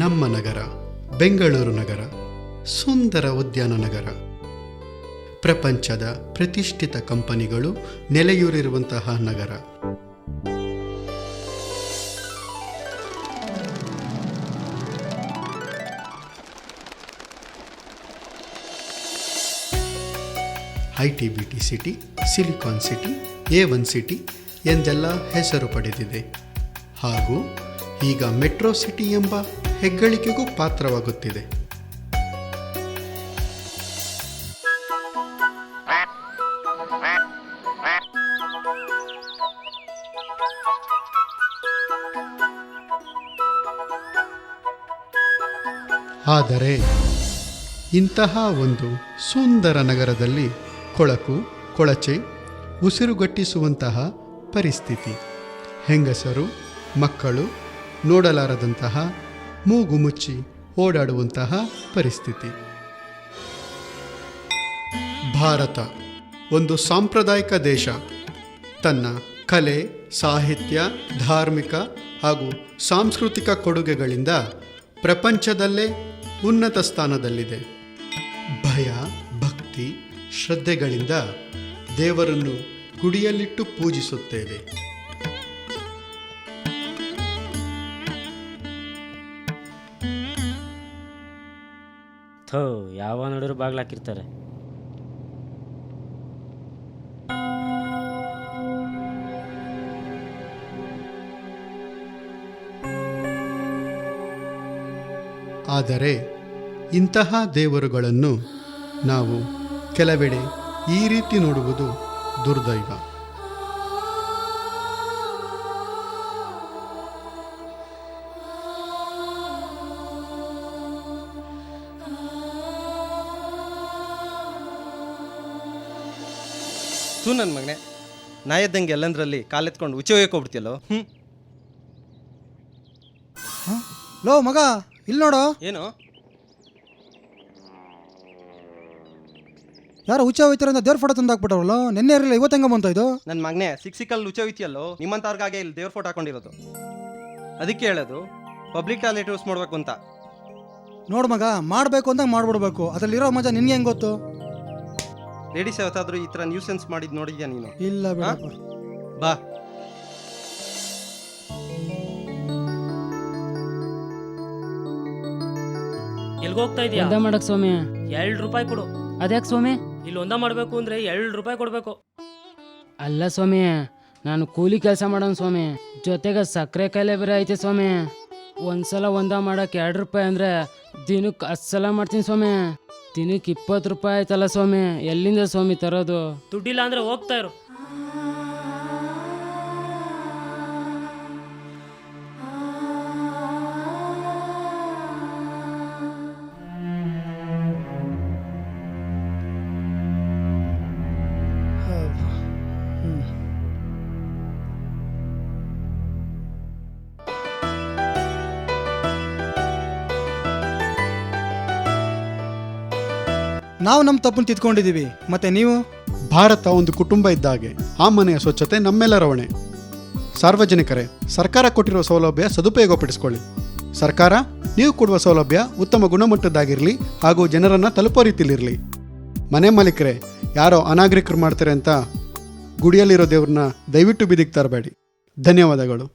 ನಮ್ಮ ನಗರ ಬೆಂಗಳೂರು ನಗರ ಸುಂದರ ಉದ್ಯಾನ ನಗರ. ಪ್ರಪಂಚದ ಪ್ರತಿಷ್ಠಿತ ಕಂಪನಿಗಳು ನೆಲೆಯೂರಿರುವಂತಹ ನಗರ. ITBT city, silicon city, A1 city ಎಂದೆಲ್ಲ ಹೆಸರು ಪಡೆದಿದೆ. ಹಾಗೂ ಈಗ ಮೆಟ್ರೋ ಸಿಟಿ ಎಂಬ ಹೆಗ್ಗಳಿಕೆಗೂ ಪಾತ್ರವಾಗುತ್ತಿದೆ. ಆದರೆ ಇಂತಹ ಒಂದು ಸುಂದರ ನಗರದಲ್ಲಿ ಕೊಳಕು ಕೊಳಚೆ ಉಸಿರುಗಟ್ಟಿಸುವಂತಹ ಪರಿಸ್ಥಿತಿ. ಹೆಂಗಸರು ಮಕ್ಕಳು ನೋಡಲಾರದಂತಹ ಮೂಗು ಮುಚ್ಚಿ ಓಡಾಡುವಂತಹ ಪರಿಸ್ಥಿತಿ. ಭಾರತ ಒಂದು ಸಾಂಪ್ರದಾಯಿಕ ದೇಶ. ತನ್ನ ಕಲೆ, ಸಾಹಿತ್ಯ, ಧಾರ್ಮಿಕ ಹಾಗೂ ಸಾಂಸ್ಕೃತಿಕ ಕೊಡುಗೆಗಳಿಂದ ಪ್ರಪಂಚದಲ್ಲೇ ಉನ್ನತ ಸ್ಥಾನದಲ್ಲಿದೆ. ಭಯ, ಭಕ್ತಿ, ಶ್ರದ್ಧೆಗಳಿಂದ ದೇವರನ್ನು ಗುಡಿಯಲ್ಲಿಟ್ಟು ಪೂಜಿಸುತ್ತೇವೆ. ಯಾವ ನೋಡಿದ್ರು ಬಾಗ್ಲಾಕಿರ್ತಾರೆ. ಆದರೆ ಇಂತಹ ದೇವರುಗಳನ್ನು ನಾವು ಕೆಲವೆಡೆ ಈ ರೀತಿ ನೋಡುವುದು ದುರ್ದೈವ. ತೂ ನನ್ನ ಮಗನೆ, ನಾಯದ್ದಂಗೆ ಎಲ್ಲಂದ್ರಲ್ಲಿ ಕಾಲೆತ್ಕೊಂಡು ಉಚ್ಚ ಹೋಗ್ಬಿಡ್ತೀಯಲ್ಲೋ. ಲೋ ಮಗ, ಇಲ್ಲಿ ನೋಡು. ಏನು ಯಾರೋ ಹುಚ್ಚ ಹೋಯ್ತಾರ ದೇವ್ರ ಫೋಟೋ ತಂದು ಹಾಕ್ಬಿಟ್ಟವ್ರಲ್ಲ. ನೆನ್ನೆ ಇರಲಿಲ್ಲ, ಇವತ್ತು ಹೆಂಗ ಬಂತ ಇದು? ನನ್ನ ಮಗನೆ, ಸಿಕ್ಕಲ್ಲಿ ಉಚ್ಚ ಹೋಯ್ತಿಯಲ್ಲೋ, ನಿಮ್ಮಂತವ್ರಿಗಾಗೆ ಇಲ್ಲಿ ದೇವ್ರ ಫೋಟೋ ಹಾಕೊಂಡಿರೋದು. ಅದಕ್ಕೆ ಹೇಳೋದು ಪಬ್ಲಿಕ್ ಟಾಯ್ಲೆಟ್ ಯೂಸ್ ಮಾಡ್ಬೇಕು ಅಂತ. ನೋಡು ಮಗ, ಮಾಡಬೇಕು ಅಂತ ಮಾಡ್ಬಿಡ್ಬೇಕು. ಅದ್ರಲ್ಲಿರೋ ಮಜಾ ನಿನ್ಗೆ ಹೆಂಗೆ ಗೊತ್ತು? ಲೇಡೀಸ್ ಯಾವತ್ತಾದ್ರೂ ಈ ಥರ ನ್ಯೂಸೆನ್ಸ್ ಮಾಡಿದ್ ನೋಡಿದ್ಯಾ ನೀನು? ಇಲ್ಲ ಬೇಡಪ್ಪ. ಬಾ. ಎಲ್ಗೋಗ್ತಾ ಇದೀಯಾ? ಒಂದ ಮಾಡಕ್ ಸ್ವಾಮಿ. 2 ರೂಪಾಯಿ ಕೊಡು. ಅದ್ಯಾಕೆ ಸ್ವಾಮಿ? ಇಲ್ಲಿ ಒಂದ ಮಾಡ್ಬೇಕು ಅಂದ್ರೆ 2 ರೂಪಾಯಿ ಕೊಡ್ಬೇಕು. ಅಲ್ಲ ಸ್ವಾಮಿ, ನಾನು ಕೂಲಿ ಕೆಲಸ ಮಾಡೋನು ಸ್ವಾಮಿ. ಜೊತೆಗೆ ಸಕ್ಕರೆ ಕಾಯಿಲೆ ಬೇರೆ ಐತೆ ಸ್ವಾಮಿ. ಒಂದ್ಸಲ ಒಂದ ಮಾಡಕ್ 2 ರೂಪಾಯಿ ಅಂದ್ರೆ ದಿನಕ್ಕೆ 10 ಸಲ ಮಾಡ್ತೀನಿ ಸ್ವಾಮಿ. ದಿನಕ್ಕೆ 20 ರೂಪಾಯಿ ಆಯ್ತಲ್ಲ ಸ್ವಾಮಿ. ಎಲ್ಲಿಂದ ಸ್ವಾಮಿ ತರೋದು? ದುಡ್ಡಿಲ್ಲ ಅಂದ್ರೆ ಹೋಗ್ತಾ ಇರು. ನಾವು ನಮ್ಮ ತಪ್ಪನ್ನು ತಿದ್ಕೊಂಡಿದ್ದೀವಿ, ಮತ್ತೆ ನೀವು? ಭಾರತ ಒಂದು ಕುಟುಂಬ ಇದ್ದಾಗೆ. ಆ ಮನೆಯ ಸ್ವಚ್ಛತೆ ನಮ್ಮೆಲ್ಲರ ಹೊಣೆ. ಸಾರ್ವಜನಿಕರೇ, ಸರ್ಕಾರ ಕೊಟ್ಟಿರುವ ಸೌಲಭ್ಯ ಸದುಪಯೋಗಪಡಿಸಿಕೊಳ್ಳಿ. ಸರ್ಕಾರ ನೀವು ಕೊಡುವ ಸೌಲಭ್ಯ ಉತ್ತಮ ಗುಣಮಟ್ಟದ್ದಾಗಿರಲಿ ಹಾಗೂ ಜನರನ್ನು ತಲುಪೋ ರೀತಿಲಿರಲಿ. ಮನೆ ಮಾಲೀಕರೇ, ಯಾರೋ ಅನಾಗರಿಕರು ಮಾಡ್ತಾರೆ ಅಂತ ಗುಡಿಯಲ್ಲಿರೋ ದೇವ್ರನ್ನ ದಯವಿಟ್ಟು ಬೀದಿಗೆ ತರಬೇಡಿ. ಧನ್ಯವಾದಗಳು.